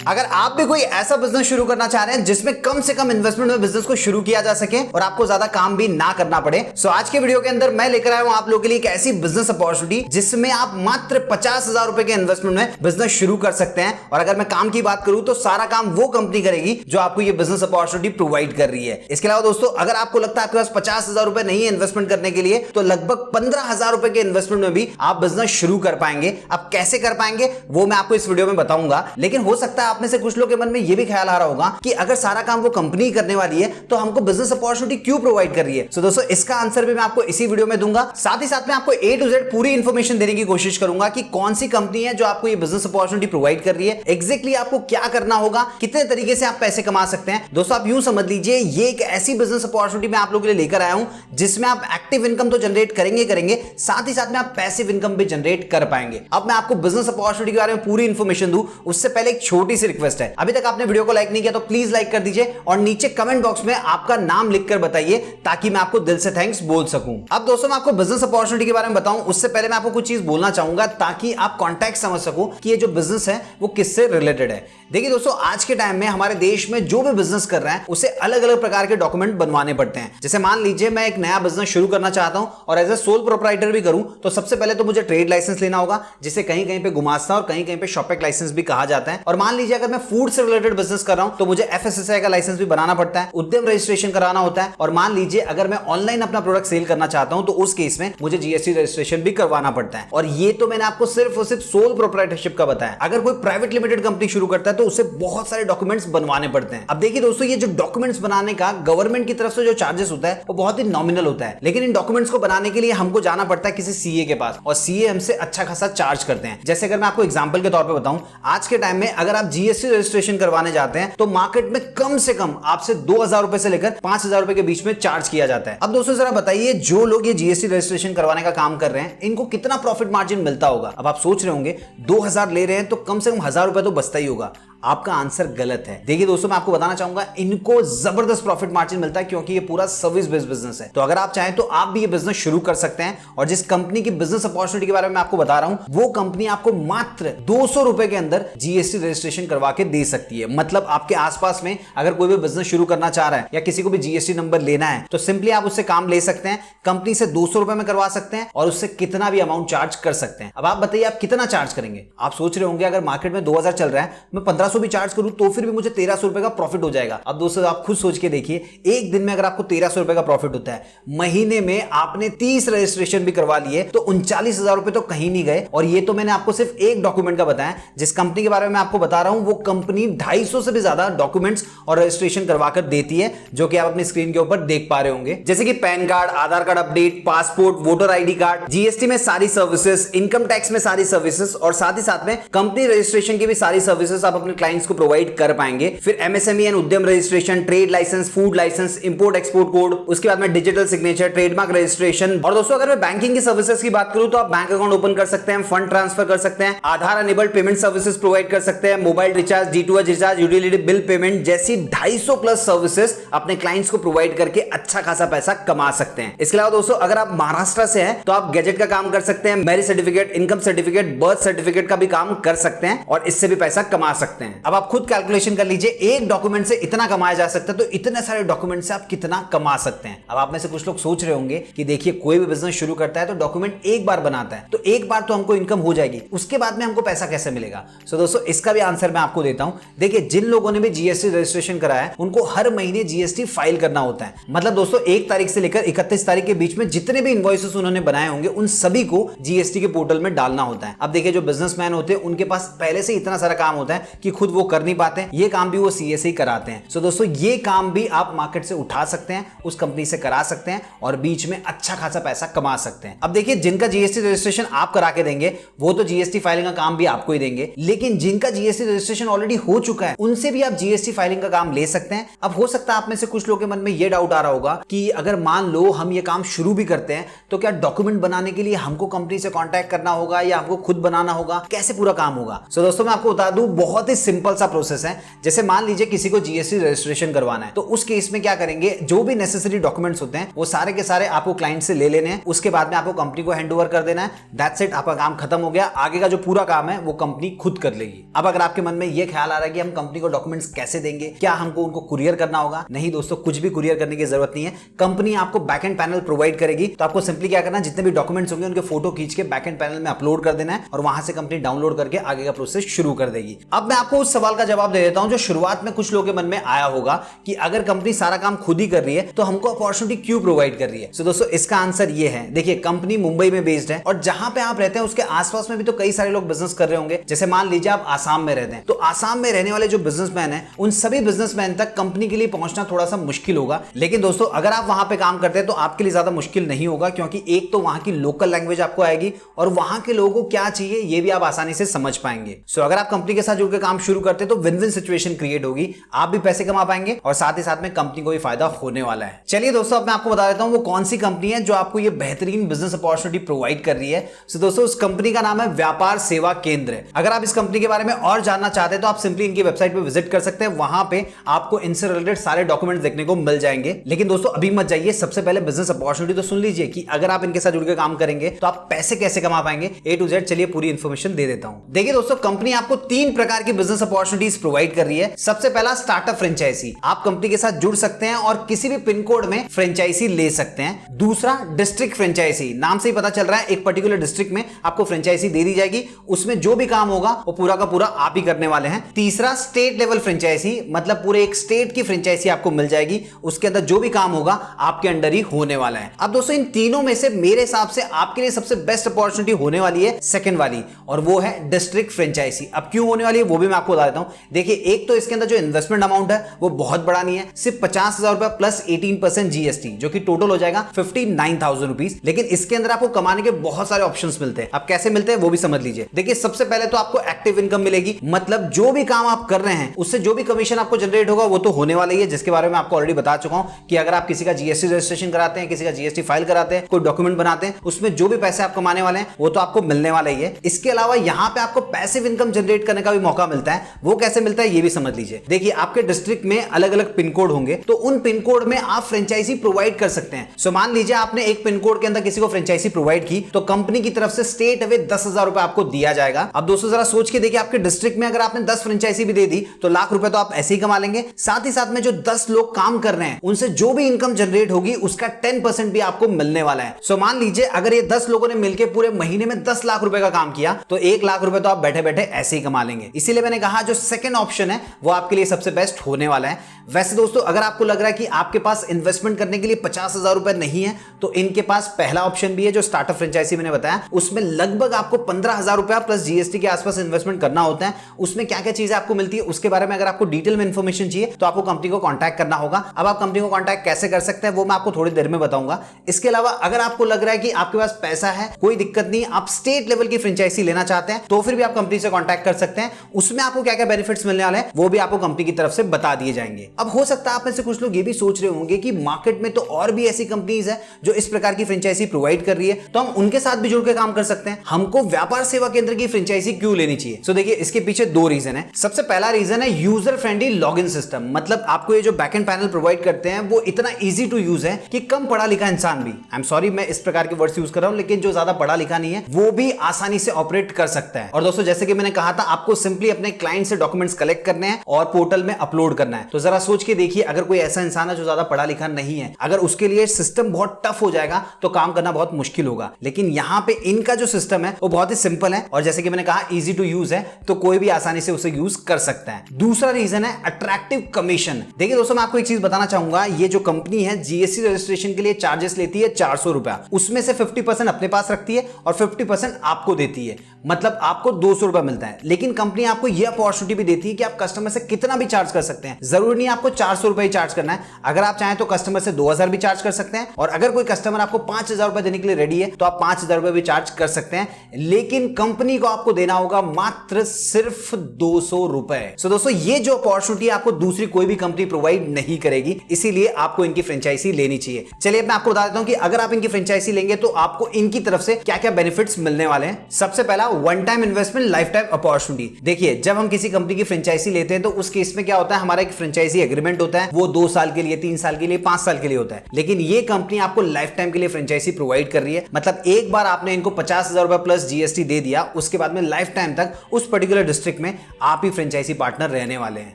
अगर आप भी कोई ऐसा बिजनेस शुरू करना चाह रहे हैं जिसमें कम से कम इन्वेस्टमेंट में बिजनेस को शुरू किया जा सके और आपको ज्यादा काम भी ना करना पड़े, सो आज के वीडियो के अंदर मैं लेकर आया हूं आप लोगों के लिए एक ऐसी बिजनेस अपॉर्चुनिटी जिसमें आप मात्र 50,000 रुपए के इन्वेस्टमेंट में बिजनेस शुरू कर सकते हैं। और अगर मैं काम की बात करूं तो सारा काम वो कंपनी करेगी जो आपको ये बिजनेस अपॉर्चुनिटी प्रोवाइड कर रही है। इसके अलावा दोस्तों, अगर आपको लगता है आपके पास 50,000 रुपए नहीं है इन्वेस्टमेंट करने के लिए, तो लगभग 15,000 रुपए के इन्वेस्टमेंट में भी आप बिजनेस शुरू कर पाएंगे। आप कैसे कर पाएंगे वो मैं आपको इस वीडियो में बताऊंगा। लेकिन हो सकता है आप में से कुछ लोग के मन में ये भी ख्याल आ रहा होगा कि अगर सारा काम वो कंपनी करने वाली है तो हमको बिजनेस अपॉर्चुनिटी क्यों प्रोवाइड कर रही है। सो दोस्तों, इसका आंसर भी मैं आपको इसी वीडियो में दूंगा। साथ ही साथ में आपको A to Z पूरी इंफॉर्मेशन देने की कोशिश करूंगा कि कौन सी कंपनी है जो आपको ये बिजनेस अपॉर्चुनिटी प्रोवाइड कर रही है, एग्जैक्टली आपको क्या करना होगा, कितने तरीके से आप पैसे कमा सकते हैं। दोस्तों, आप यूं समझ लीजिए ये एक ऐसी बिजनेस अपॉर्चुनिटी मैं आप लोगों के लिए लेकर आया हूं जिसमें आप एक्टिव इनकम तो जनरेट करेंगे, साथ ही साथ में आप पैसिव इनकम भी जनरेट कर पाएंगे। अब मैं आपको बिजनेस अपॉर्चुनिटी के बारे में पूरी इंफॉर्मेशन दूं उससे पहले एक छोटी सी रिक्वेस्ट है। अभी तक आपने वीडियो को लाइक नहीं किया तो प्लीज लाइक कर दीजिए और नीचे कमेंट बॉक्स में आपका नाम लिखकर बताइए ताकि मैं आपको दिल से थैंक्स बोल सकूं। अब दोस्तों, मैं आपको बिजनेस अपॉर्चुनिटी के बारे में बताऊं उससे पहले मैं आपको कुछ चीज बोलना चाहूंगा ताकि आप कॉन्टेक्स्ट समझ सको कि ये जो बिजनेस है वो किससे रिलेटेड है। देखिए दोस्तों, आज के टाइम में हमारे देश में जो भी बिजनेस कर रहा है उसे अलग अलग प्रकार के डॉक्यूमेंट बनवाने पड़ते हैं। जैसे मान लीजिए मैं एक नया बिजनेस शुरू करना चाहता हूं और एज ए सोल प्रोप्राइटर भी करूं तो सबसे पहले तो मुझे ट्रेड लाइसेंस लेना होगा, जिसे कहीं कहीं पे गुमास्ता और कहीं कहीं पे शॉपिंग लाइसेंस भी कहा जाता है। और मान लीजिए अगर मैं फूड से रिलेटेड बिजनेस कर रहा हूं तो मुझे FSSAI का लाइसेंस भी बनाना पड़ता है, उद्यम रजिस्ट्रेशन कराना होता है। और मान लीजिए अगर मैं ऑनलाइन अपना प्रोडक्ट सेल करना चाहता हूं तो उस केस में मुझे GST रजिस्ट्रेशन भी करवाना पड़ता है। और ये तो मैंने आपको सिर्फ और सिर्फ सोल प्रोप्राइटरशिप का बताया। अगर कोई प्राइवेट लिमिटेड कंपनी शुरू करता है तो उसे बहुत सारे डॉक्यूमेंट्स बनवाने पड़ते हैं। अब देखिए दोस्तों, ये जो डॉक्यूमेंट्स बनाने का गवर्नमेंट की तरफ से जो चार्जेस होता है वो बहुत ही नॉमिनल होता है, लेकिन इन डॉक्यूमेंट्स को बनाने के लिए हमको जाना पड़ता है किसी CA के पास और CA हमसे अच्छा खासा चार्ज करते हैं। जैसे अगर मैं आपको एग्जांपल के तौर पे बताऊं, आज के टाइम में अगर आप GST रजिस्ट्रेशन करवाने जाते हैं तो मार्केट में कम से कम आपसे 2,000 रुपए से लेकर 5,000 रुपए के बीच में चार्ज किया जाता है। अब दोस्तों जरा बताइए, जो लोग ये GST रजिस्ट्रेशन करवाने का काम कर रहे हैं इनको कितना प्रॉफिट मार्जिन मिलता होगा। अब आप सोच रहे होंगे 2,000 ले रहे हैं तो कम से कम 1,000 रुपए तो बचता ही होगा। आपका आंसर गलत है। देखिए दोस्तों, मैं आपको बताना चाहूंगा इनको जबरदस्त प्रॉफिट मार्जिन मिलता है क्योंकि ये पूरा सर्विस बेस्ड बिजनेस है। तो अगर आप चाहें तो आप भी ये बिजनेस शुरू कर सकते हैं। और जिस कंपनी की बिजनेस अपॉर्चुनिटी के बारे में मैं आपको बता रहा हूं वो कंपनी आपको मात्र 200 रुपए के अंदर GST रजिस्ट्रेशन करवा के दे सकती है। मतलब आपके आसपास में अगर कोई भी बिजनेस शुरू करना चाह रहा है या किसी को भी GST नंबर लेना है तो सिंपली आप उससे काम ले सकते हैं, कंपनी से 200 रुपए में करवा सकते हैं और उससे कितना भी अमाउंट चार्ज कर सकते हैं। अब आप बताइए आप कितना चार्ज करेंगे। आप सोच रहे होंगे अगर मार्केट में 2,000 चल रहा है, मैं 1,500 भी चार्ज करूं तो फिर भी मुझे 1,300 रुपए का प्रॉफिट हो जाएगा। अब दोस्तों आप खुद सोच के देखिए, एक दिन में अगर आपको 1,300 रुपए का प्रॉफिट होता है, महीने में आपने 30 रजिस्ट्रेशन भी करवा लिए तो 39,000 रुपए तो कहीं नहीं गए। और ये तो मैंने आपको सिर्फ एक डॉक्यूमेंट का बताया। जिस कंपनी के बारे में मैं आपको बता रहा हूं वो कंपनी 250 से भी ज्यादा डॉक्यूमेंट्स और रजिस्ट्रेशन करवा कर देती है, जो कि आप अपनी स्क्रीन के ऊपर देख पा रहे होंगे। जैसे कि PAN card, Aadhaar card update, passport, voter ID card, GST में सारी सर्विसेज, इनकम टैक्स में सारी सर्विसेज और साथ ही साथ में कंपनी रजिस्ट्रेशन की भी सारी सर्विसेज आप अपने क्लाइंट्स को प्रोवाइड कर पाएंगे। फिर MSME and Udyam registration, trade license, food license, import export code, उसके बाद में डिजिटल सिग्नेचर, ट्रेडमार्क रजिस्ट्रेशन। और दोस्तों अगर मैं बैंकिंग की सर्विसेज की बात करूं तो आप बैंक अकाउंट ओपन कर सकते हैं, फंड ट्रांसफर कर सकते हैं, आधार एनेबल्ड पेमेंट सर्विसेज प्रोवाइड कर सकते हैं, mobile recharge, D2H recharge, utility bill payment जैसी 250 प्लस सर्विसेज अपने क्लाइंट्स को प्रोवाइड करके अच्छा खासा पैसा कमा सकते हैं। इसके अलावा दोस्तों अगर आप महाराष्ट्र से हैं तो आप गैजेट का काम कर सकते हैं, marriage certificate, income certificate, birth certificate का भी काम कर सकते हैं और इससे भी पैसा कमा सकते हैं। अब आप खुद कैलकुलेशन कर लीजिए, एक डॉक्यूमेंट से इतना कमाया जा सकता है तो इतने सारे डॉक्यूमेंट से आप कितना कमा सकते हैं। अब आप में से कुछ लोग सोच रहे होंगे कि देखिए कोई भी बिजनेस शुरू करता है तो डॉक्यूमेंट एक बार बनाता है तो एक बार तो हमको इनकम हो जाएगी, उसके बाद में हमको पैसा कैसे मिलेगा। सो दोस्तों इसका भी आंसर मैं आपको देता हूं। देखिए जिन लोगों ने भी GST रजिस्ट्रेशन कराया है उनको हर महीने GST फाइल करना होता है। मतलब दोस्तों 1 तारीख से लेकर 31 तारीख के बीच में जितने भी इनवॉइसेस उन्होंने बनाए होंगे उन सभी को GST के पोर्टल में डालना होता है। अब देखिए जो बिजनेसमैन होते हैं उनके पास पहले से इतना सारा काम होता है कि खुद वो कर नहीं पाते, ये काम भी वो CA से ही कराते हैं। सो दोस्तों ये काम भी आप मार्केट से उठा सकते हैं, उस कंपनी से करा सकते हैं और बीच में अच्छा खासा पैसा कमा सकते हैं। अब देखिए जिनका GST रजिस्ट्रेशन आप करा के देंगे वो तो GST फाइलिंग का काम भी आपको ही देंगे, लेकिन जिनका GST रजिस्ट्रेशन ऑलरेडी हो चुका है उनसे भी आप GST फाइलिंग का काम ले सकते हैं। अब हो सकता है आप में से कुछ लोगों के मन में ये डाउट आ रहा होगा कि अगर मान लो हम ये काम शुरू भी करते हैं तो क्या डॉक्यूमेंट बनाने के लिए हमको कंपनी से कांटेक्ट करना होगा या हमको खुद बनाना होगा, कैसे पूरा काम होगा। सो दोस्तों मैं आपको बता दूं बहुत ही सिंपल सा प्रोसेस है। जैसे मान लीजिए किसी को जीएसटी रजिस्ट्रेशन करवाना है, तो उस केस में क्या करेंगे, जो भी नेसेसरी डॉक्यूमेंट्स होते हैं वो सारे के सारे आपको क्लाइंट से ले लेने हैं, उसके बाद में आपको कंपनी को हैंड ओवर कर देना है। दैट्स इट, आपका काम खत्म हो गया। आगे का जो पूरा काम है वो कंपनी खुद कर लेगी। अब अगर आपके मन में ये ख्याल आ रहा है कि हम कंपनी को डॉक्यूमेंट्स कैसे देंगे, क्या हमको उनको कुरियर करना होगा? नहीं दोस्तों, कुछ भी कुरियर करने की जरूरत नहीं है। कंपनी आपको बैकएंड पैनल प्रोवाइड करेगी। तो आपको सिंपली क्या करना है, जितने भी डॉक्यूमेंट्स होंगे उनके फोटो खींच के बैकएंड पैनल में अपलोड कर देना है और वहां से कंपनी डाउनलोड करके आगे का प्रोसेस शुरू कर देगी। अब मैं आपको उस सवाल का जवाब दे देता हूं जो शुरुआत में कुछ लोगों के मन में आया होगा कि अगर कंपनी सारा काम खुद ही कर रही है तो हमको अपॉर्चुनिटी क्यों प्रोवाइड कर रही है। सो दोस्तों, इसका आंसर ये है। देखिए, कंपनी मुंबई में बेस्ड है और जहां पे आप रहते हैं उसके आसपास में भी तो कई सारे लोग बिजनेस कर रहे होंगे। जैसे मान लीजिए आप आसाम में रहते हैं, तो आसाम में रहने वाले जो बिजनेसमैन हैं उन सभी बिजनेसमैन तक कंपनी के लिए पहुंचना थोड़ा सा मुश्किल होगा। लेकिन दोस्तों, अगर आप वहां पे काम करते हैं तो आपके लिए ज्यादा मुश्किल नहीं होगा, क्योंकि एक तो वहां की लोकल लैंग्वेज आपको आएगी और वहां के लोगों को क्या चाहिए ये भी आप आसानी से समझ पाएंगे। सो अगर आप कंपनी के साथ जुड़ के काम शुरू करते हैं तो विन विन सिचुएशन क्रिएट होगी। आप भी पैसे कमा पाएंगे और साथ ही साथ में कंपनी को भी फायदा होने वाला है। चलिए दोस्तों, अब मैं आपको बता देता हूं वो कौन सी कंपनी है जो आपको ये बेहतरीन बिजनेस अपॉर्चुनिटी प्रोवाइड कर रही है। सो दोस्तों, उस कंपनी का नाम है व्यापार सेवा केंद्र। अगर आप इस कंपनी के बारे में और जानना चाहते हैं तो आप सिंपली इनकी वेबसाइट पे विजिट कर सकते हैं। वहां पे आपको इनसे रिलेटेड सारे डॉक्यूमेंट्स देखने को मिल जाएंगे। लेकिन दोस्तों, अभी मत जाइए, सबसे पहले बिजनेस अपॉर्चुनिटी तो सुन लीजिए कि अगर आप इनके साथ जुड़ के काम करेंगे तो आप पैसे कैसे कमा पाएंगे। A to Z चलिए पूरी इंफॉर्मेशन दे देता हूं। देखिए दोस्तों, कंपनी आपको 3 प्रकार की बिजनेस अपॉर्चुनिटीज प्रोवाइड कर रही है। सबसे पहला स्टार्टअप फ्रेंचाइजी, आप कंपनी के साथ जुड़ सकते हैं और किसी भी पिन कोड में फ्रेंचाइजी ले सकते हैं। दूसरा डिस्ट्रिक्ट फ्रेंचाइजी, नाम से ही पता चल रहा है एक पर्टिकुलर डिस्ट्रिक्ट में आपको फ्रेंचाइजी दे दी जाएगी, उसमें जो भी काम होगा वो पूरा का पूरा आप ही करने वाले हैं। तीसरा स्टेट लेवल फ्रेंचाइजी, मतलब पूरे एक स्टेट की फ्रेंचाइजी आपको मिल जाएगी, उसके अंदर जो भी काम होगा आपके अंडर ही होने वाला है। अब दोस्तों, इन तीनों में से मेरे हिसाब से आपके लिए सबसे बेस्ट अपॉर्चुनिटी होने वाली है सेकंड वाली, और वो है डिस्ट्रिक्ट फ्रेंचाइजी। अब क्यों होने वाली है वो भी मैं आपको बता देता हूं। देखिए, एक तो इसके अंदर जो इन्वेस्टमेंट अमाउंट है वो बहुत बड़ा नहीं है, सिर्फ 50,000 रुपए प्लस 18% जीएसटी, जो कि टोटल हो जाएगा 59,000 रुपीज। लेकिन इसके अंदर आपको कमाने के बहुत सारे ऑप्शंस मिलते हैं। अब कैसे मिलते हैं वो भी समझ लीजिए। देखिए, सबसे पहले तो आपको एक्टिव इनकम मिलेगी, मतलब जो भी काम आप कर रहे हैं उससे जो भी कमीशन आपको जनरेट होगा वो तो होने वाला ही है, जिसके बारे में आपको ऑलरेडी बता चुका हूं कि अगर आप किसी का जीएसटी रजिस्ट्रेशन कराते हैं, किसी का जीएसटी फाइल कराते हैं, कोई डॉक्यूमेंट बनाते हैं, उसमें जो भी पैसे आप कमाने वाले हैं वो तो आपको मिलने वाला ही है। इसके अलावा यहां पे आपको पैसिव इनकम जनरेट करने का भी मौका मिलता है। वो कैसे मिलता है ये भी समझ लीजिए। देखिए, आपके डिस्ट्रिक्ट में अलग अलग पिन कोड होंगे, तो उन पिन कोड में आप फ्रेंचाइजी प्रोवाइड कर सकते हैं। सो मान लीजिए आपने एक पिन कोड के अंदर किसी को फ्रेंचाइजी प्रोवाइड की, तो कंपनी की तरफ से स्टेट अवे 10,000 रुपए आपको दिया जाएगा। अब दोस्तों, जरा सोच के देखिए, आपके डिस्ट्रिक्ट में अगर आपने 10 फ्रेंचाइजी भी दे दी तो लाख रुपए तो आप ऐसे ही कमा लेंगे। साथ ही साथ में जो 10 लोग काम कर रहे हैं उनसे जो भी इनकम जनरेट होगी उसका 10% भी आपको मिलने वाला है। सो मान लीजिए अगर ये 10 लोगों ने मिलकर पूरे महीने में 10 लाख रुपए का काम किया तो 1 लाख रुपए तो आप बैठे बैठे ऐसे ही कमा लेंगे। इसीलिए मैंने कहा जो सेकंड ऑप्शन है वो आपके लिए सबसे बेस्ट होने वाला है। वैसे दोस्तों, अगर आपको लग रहा है कि आपके पास इन्वेस्टमेंट करने के लिए 50,000 रुपए नहीं है तो इनके पास पहला ऑप्शन भी है जो स्टार्टअप फ्रेंचाइजी मैंने बताया, उसमें लगभग आपको 15,000 रुपए प्लस जीएसटी के आसपास इन्वेस्टमेंट करना होता है। उसमें क्या क्या चीजें आपको मिलती है उसके बारे में अगर आपको डिटेल में इंफॉर्मेशन चाहिए तो आपको कंपनी को कांटेक्ट करना होगा। अब आप कंपनी को कांटेक्ट कैसे कर सकते हैं वो मैं आपको थोड़ी देर में बताऊंगा। इसके अलावा अगर आपको लग रहा है कि आपके पास पैसा है, कोई दिक्कत नहीं, आप स्टेट लेवल की फ्रेंचाइजी लेना चाहते हैं तो फिर भी आप कंपनी से कांटेक्ट कर सकते हैं। उसमें आपको क्या क्या बेनिफिट्स मिलने वाले हैं वो भी आपको कंपनी की तरफ से बता दिए जाएंगे। अब हो सकता है आप में से कुछ लोग ये भी सोच रहे होंगे कि मार्केट में तो और भी ऐसी कंपनीज है जो इस प्रकार की फ्रेंचाइजी प्रोवाइड कर रही है, तो हम उनके साथ भी जुड़ के काम कर सकते हैं। हमको व्यापार सेवा केंद्र की फ्रेंचाइजी क्यों लेनी चाहिए? सो देखिए, इसके पीछे 2 रीजन है। सबसे पहला रीजन है यूजर फ्रेंडली लॉगिन सिस्टम, मतलब आपको ये जो बैकएंड पैनल प्रोवाइड करते हैं वो इतना इजी टू यूज है कि कम पढ़ा लिखा इंसान भी, आई एम सॉरी मैं इस प्रकार के वर्ड्स यूज कर रहा हूं, लेकिन जो ज्यादा पढ़ा लिखा नहीं है वो भी आसानी से ऑपरेट कर सकता है। और दोस्तों, जैसे कि मैंने कहा था, आपको सिंपली अपने क्लाइंट से डॉक्यूमेंट्स कलेक्ट करने हैं और पोर्टल में अपलोड करना है। तो जरा सोच के देखिए, अगर कोई ऐसा इंसान है जो ज्यादा पढ़ा लिखा नहीं है, अगर उसके लिए सिस्टम बहुत टफ हो जाएगा तो काम करना बहुत मुश्किल होगा। लेकिन यहां पे इनका जो सिस्टम है वो बहुत ही सिंपल है और जैसे कि मैंने कहा इजी टू यूज है, तो कोई भी आसानी से उसे यूज कर सकता है। दूसरा रीजन है अट्रैक्टिव कमीशन। देखिए दोस्तों, मैं आपको एक चीज बताना चाहूंगा, ये जो कंपनी है जीएसटी रजिस्ट्रेशन के लिए चार्जेस लेती है 400 रुपया, उसमें से 50% अपने पास रखती है और 50% आपको देती है, मतलब आपको 200 रुपया मिलता है। लेकिन कंपनी आपको यह अपॉर्चुनिटी भी देती है कि आप कस्टमर से कितना भी चार्ज कर सकते हैं, जरूरी नहीं आपको 400 रुपए ही चार्ज करना है। अगर आप चाहें तो कस्टमर से 2,000 भी चार्ज कर सकते हैं, और अगर कोई कस्टमर आपको 5,000 रुपए देने के लिए रेडी है तो आप 5,000 रुपए भी चार्ज कर सकते हैं। लेकिन कंपनी को आपको देना होगा मात्र सिर्फ 200 रुपए। सो दोस्तों, ये जो अपॉर्चुनिटी आपको दूसरी कोई भी कंपनी प्रोवाइड नहीं करेगी, इसीलिए आपको इनकी फ्रेंचाइजी लेनी चाहिए। चलिए मैं आपको बता देता हूं कि अगर आप इनकी फ्रेंचाइजी लेंगे तो आपको इनकी तरफ से क्या क्या बेनिफिट्स मिलने वाले हैं। सबसे पहला, one time investment life time opportunity. देखिए, जब जब हम किसी कंपनी की फ्रेंचाइजी लेते हैं तो उस केस में क्या होता है, हमारा एक फ्रेंचाइजी एग्रीमेंट होता है, वो 2 साल के लिए, 3 साल के लिए, 5 साल के लिए होता है। लेकिन ये कंपनी आपको लाइफ टाइम के लिए फ्रेंचाइजी प्रोवाइड कर रही है। मतलब एक बार आपने इनको 50,000 रुपए प्लस जीएसटी दे दिया, उसके बाद में लाइफ टाइम तक उस पर्टिकुलर डिस्ट्रिक्ट में आप ही फ्रेंचाइजी पार्टनर रहने वाले हैं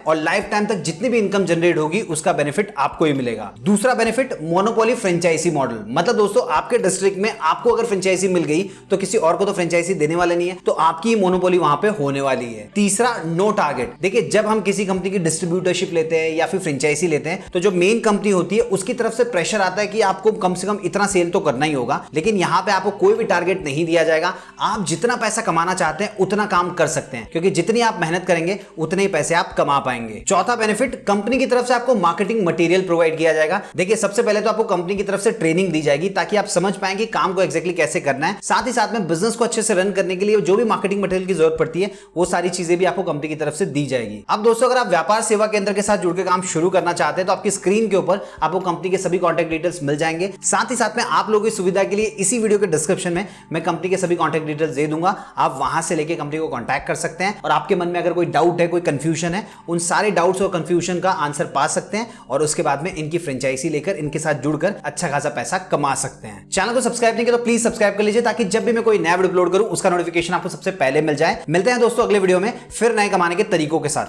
और लाइफ टाइम तक जितनी भी इनकम जनरेट होगी उसका बेनिफिट आपको ही मिलेगा। दूसरा बेनिफिट मोनोपोली फ्रेंचाइजी मॉडल। मतलब दोस्तों आपके डिस्ट्रिक्ट में आपको अगर फ्रेंचाइजी मिल गई तो किसी और को तो फ्रेंचाइजी देने वाले नहीं है, तो आपकी मोनोपोली वहां पे होने वाली है। तीसरा, नो टारगेट। देखिए जब हम किसी कंपनी की डिस्ट्रीब्यूटरशिप लेते हैं या फिर फ्रेंचाइजी लेते हैं तो जो मेन कंपनी होती है उसकी तरफ से प्रेशर आता है कि आपको कम से कम इतना सेल तो करना ही होगा, लेकिन यहां पे आपको कोई भी टारगेट नहीं दिया जाएगा। आप जितना पैसा कमाना चाहते हैं उतना काम कर सकते हैं, क्योंकि जितनी आप मेहनत करेंगे उतने ही पैसे आप कमा पाएंगे। चौथा बेनिफिट, कंपनी की तरफ से आपको मार्केटिंग मटेरियल प्रोवाइड किया जाएगा। देखिए सबसे पहले तो आपको कंपनी की तरफ से ट्रेनिंग दी जाएगी ताकि आप समझ पाएंगे काम को एक्जेक्टली कैसे करना है। साथ ही साथ में बिजनेस को अच्छे से रन करने के लिए जो भी मार्केटिंग मटेरियल की जरूरत पड़ती है वो सारी चीजें भी आपको कंपनी की तरफ से दी जाएगी। अब दोस्तों अगर आप व्यापार सेवा केंद्र के साथ जुड़ के काम शुरू करना चाहते हैं तो आपकी स्क्रीन के ऊपर आपको कंपनी के सभी कॉन्टैक्ट डिटेल्स मिल जाएंगे। साथ ही साथ में आप लोगों की सुविधा के लिए इसी वीडियो के डिस्क्रिप्शन में मैं कंपनी के सभी कॉन्टैक्ट डिटेल्स दे दूंगा। आप वहां से लेके कंपनी को कॉन्टैक्ट कर सकते हैं और आपके मन में अगर कोई डाउट है, कोई कंफ्यूजन है, उन सारे डाउट्स और कंफ्यूजन का आंसर पा सकते हैं और उसके बाद में इनकी फ्रेंचाइजी लेकर इनके साथ जुड़कर अच्छा खासा पैसा कमा सकते हैं। चैनल को सब्सक्राइब नहीं किया तो प्लीज सब्सक्राइब कर लीजिए ताकि जब भी मैं कोई नया वीडियो अपलोड करूं उसका नोटिफिकेशन आपको सबसे पहले मिल जाए। मिलते हैं दोस्तों अगले वीडियो में फिर नए कमाने के तरीकों के साथ।